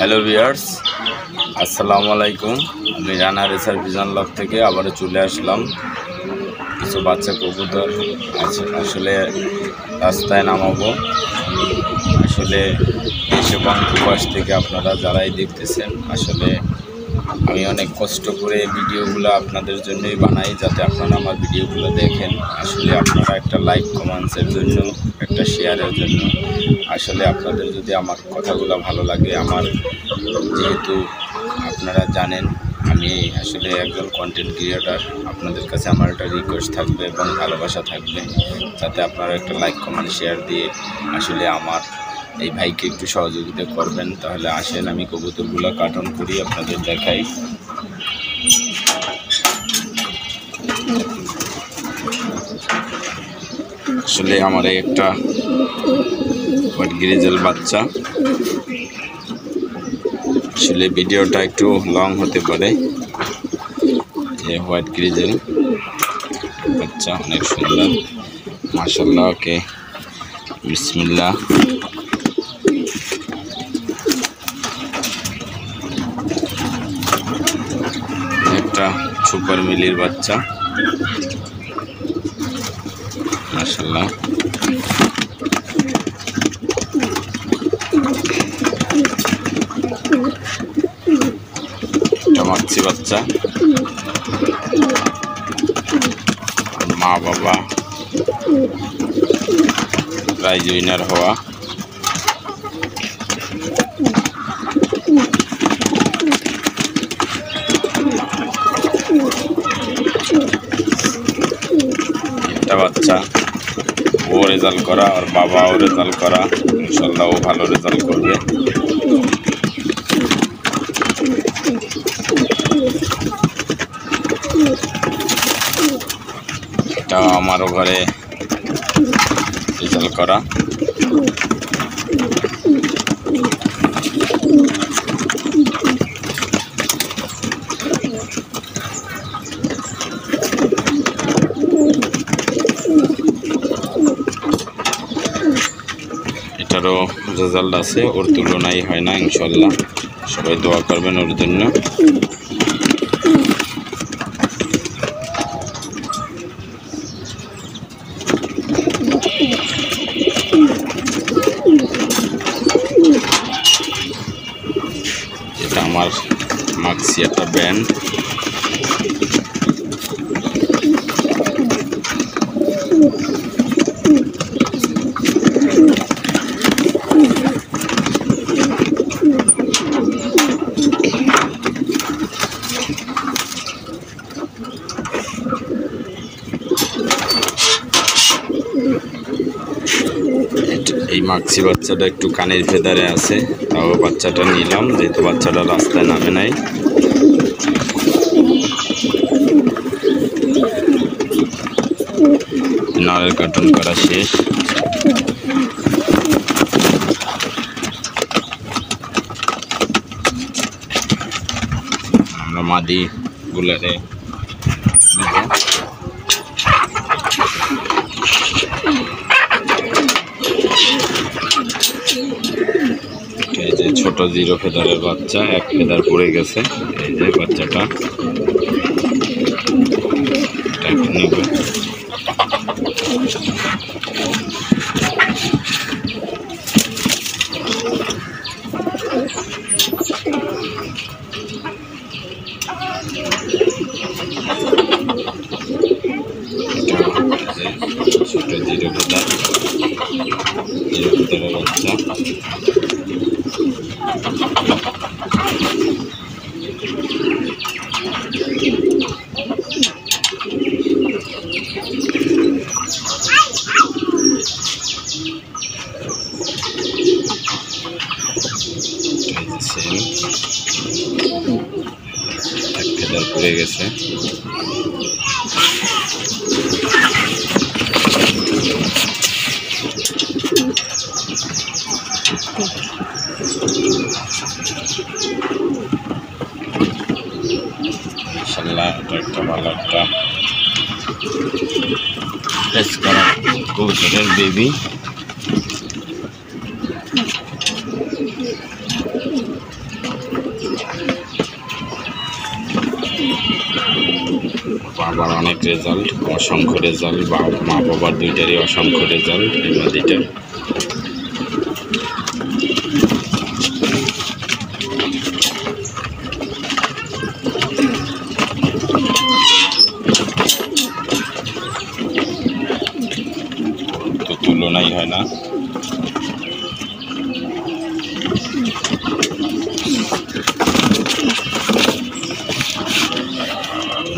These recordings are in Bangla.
হ্যালো ভিউয়ার্স, আসসালামু আলাইকুম। আমি রানা রেসার ভিজন লক থেকে আবারও চলে আসলাম। কিছু বাচ্চা কবুতর আসলে রাস্তায় নামাবো। আসলে দেশ এবং প্রবাস থেকে আপনারা যারাই দেখতেছেন, আসলে আমি অনেক কষ্ট করে ভিডিওগুলো আপনাদের জন্যই বানাই, যাতে আপনারা আমার ভিডিওগুলো দেখেন। আসলে আপনারা একটা লাইক কমেন্টসের জন্য, একটা শেয়ারের জন্য, আসলে আপনাদের যদি আমার কথাগুলো ভালো লাগে, আমার যেহেতু আপনারা জানেন আমি আসলে একজন কন্টেন্ট ক্রিয়েটার, আপনাদের কাছে আমার একটা রিকোয়েস্ট থাকবে এবং ভালোবাসা থাকবে, যাতে আপনারা একটা লাইক কমেন্ট শেয়ার দিয়ে আসলে আমার এই ভাইকে একটু সহযোগিতা করবেন। তাহলে আসেন আমি কবুতরগুলো কার্টন করি, আপনাদের দেখাই। আসলে আমার একটা হোয়াইট গ্রিজেল বাচ্চা, আসলে ভিডিওটা একটু লং হতে পারে। এই হোয়াইট গ্রিজেল বাচ্চা অনেক সুন্দর, মাশাআল্লাহ। ওকে, বিসমিল্লাহ। একটা সুপার মিলির বাচ্চা, মাশাআল্লাহ। একটা মাছি বাচ্চা, মা বাবা প্রাইজ উইনার হওয়া। একটা বাচ্চা ও রেজাল্ট করা, আর বাবাও রেজাল্ট করা, ইনশাল্লাহ ও ভালো রেজাল্ট করবে। এটা আমারও ঘরে রেজাল্ট করা। এটারও রেজাল্ট আছে, ওর তুলনাই হয় না ইনশাল্লাহ। সবাই দোয়া করবেন ওর জন্য। এটা আমার মাক্সি একটা ব্যান্ড, এই মাক্সি বাচ্চাটা একটু কানের ভেতরে আছে, তাও বাচ্চাটা নিলাম, যেহেতু বাচ্চাটা রাস্তায় নামে নাই। নরের কার্টন করা শেষ। আমরা মাদি গুলারে এই যে ছোট জিরো ফেদারের বাচ্চা, এক ফেদার পড়ে গেছে। এই যে বাচ্চাটা নিব। ছোট জিরো ফেদারের বাচ্চা। এক ফেদার পড়ে গেছে। ইনশাআল্লাহ এটা একটা ভালো একটা টেস্ট করা কবুতরের বেবি। বাবার অনেক রেজাল্ট, অসংখ্য রেজাল্ট, মা বাবার দুইটারই অসংখ্য রেজাল্ট এই মাদিটা। তো তুলনাই হয় না।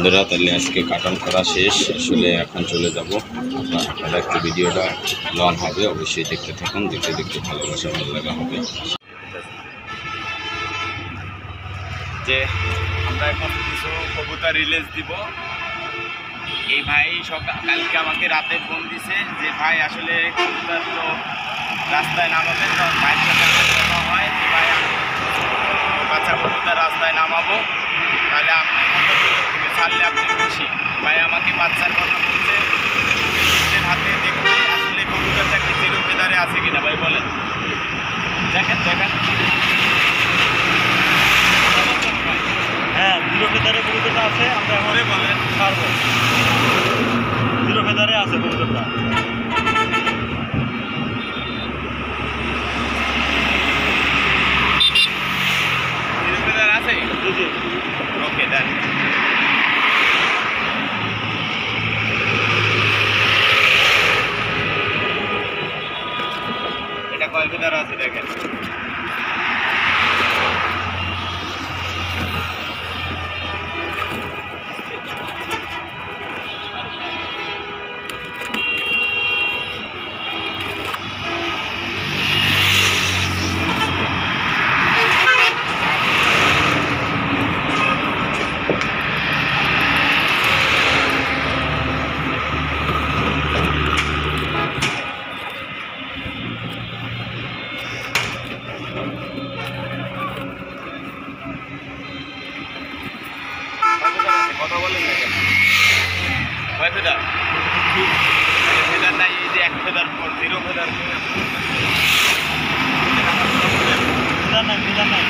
বন্ধুরা তাহলে আজকে কাটন করা শেষ, আসলে এখন চলে যাব। আপনারা একটু ভিডিওটা লং হবে, অবশ্যই দেখতে থাকুন, দেখতে দেখতে ভালোবাসা ভালো লাগা হবে। যে আমরা এখন কিছু কবুতর রিলিজ দিব। এই ভাই কালকে আমাকে রাতে ফোন দিছে যে ভাই আসলে কবুতর তো রাস্তায় নামাবেন, কারণ ভাইয়ের সাথে কথা হয় যে ভাই বাচ্চা কবুতর রাস্তায় নামাবো, তাহলে আপনি ছাড়লে আপনি খুশি। ভাই আমাকে বাচ্চার কথা বলছে, নিজের হাতে দেখতে আসলে কবুতরটা কি জিরো ফেদারে আছে কিনা ভাই বলেন। দেখেন দেখেন, হ্যাঁ জিরো ফেদারে কবুতরটা আছে, আমরা এমনই বলেন ছাড়বো। জিরো ফেদারে আছে কবুতরটা। জিরো ফেদার আছে? জি। ওকে দেন। এটা কয় ফেদার আছে দেখেন। কথা বলেন না কেন? কয় ফেদার? ফেদার নাই, এই যে এক ফেদার পর জিরো ফেদার। ফেদার নাই, ফেদার নাই,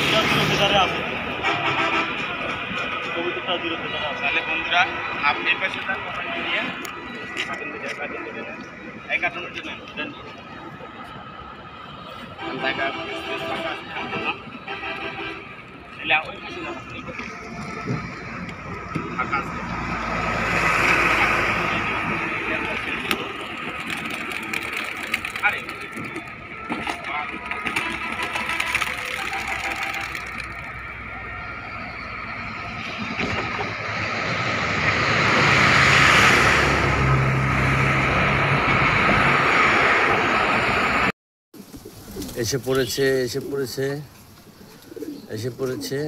জিরো ফেদারে আছে কবুতরটা, জিরো ফেদারে আছে। তাহলে বন্ধুরা আপনি এই পাশে যান, মোবাইল নিয়ে এই কার্টুন নেন জায়গা ওই পাশে যান, ফাঁকা আছে। আরে এসে পড়েছে, এসে পড়েছে, এসে পড়েছে।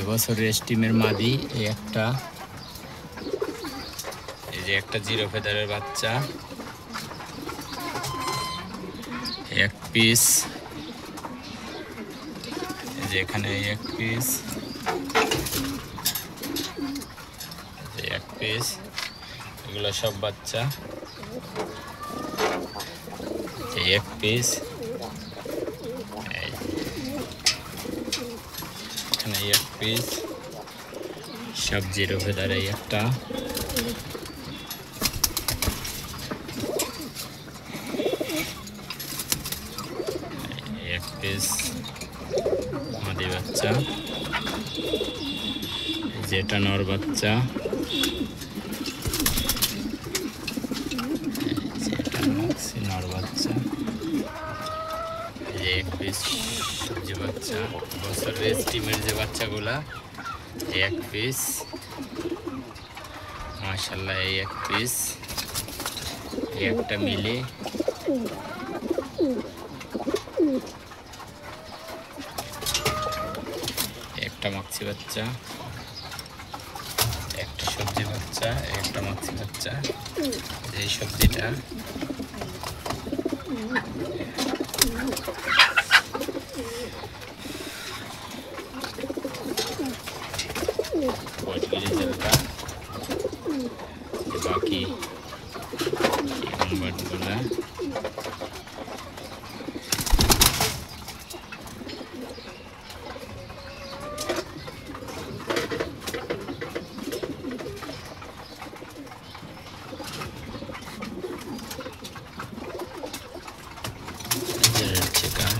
বছরের স্টিমের মাদি, এই একটা, এই যে একটা জিরো ফেদারের বাচ্চা, এক পিস, এই যে এখানে এক পিস, এক পিস, এগুলো সব বাচ্চা, এই এক পিস, এখানে এক পিস, সব জিরো ফেদার, এই একটা, বাচ্চা, যেটা নর বাচ্চা, যেটা নর বাচ্চা, এক পিস সবজি বাচ্চা, বছরের ডিমের যে বাচ্চাগুলা এক পিস, মাশাআল্লাহ এই এক পিস, একটা মিলে একটা মাছি বাচ্চা, একটা সবজি বাচ্চা, একটা মাছি বাচ্চা। এই সবজিটা রেজাল্টটা, বাকি বাটগুলা চেকার,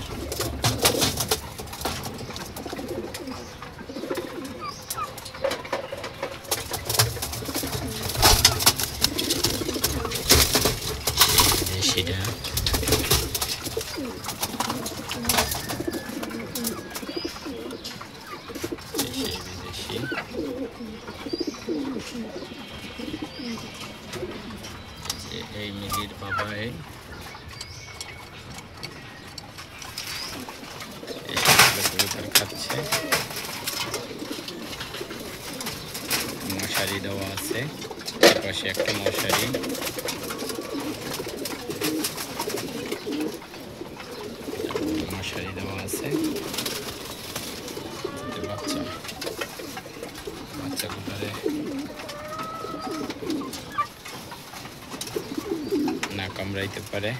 দেশিটা, বিদেশি, এই মিলির বাবা কবুতর খাচ্ছে। মশারি দেওয়া আছে, পাশে একটা মশারি, মশারি দেওয়া আছে। বাচ্চা বাচ্চা কবুতরে না কামড়াইতে পারে।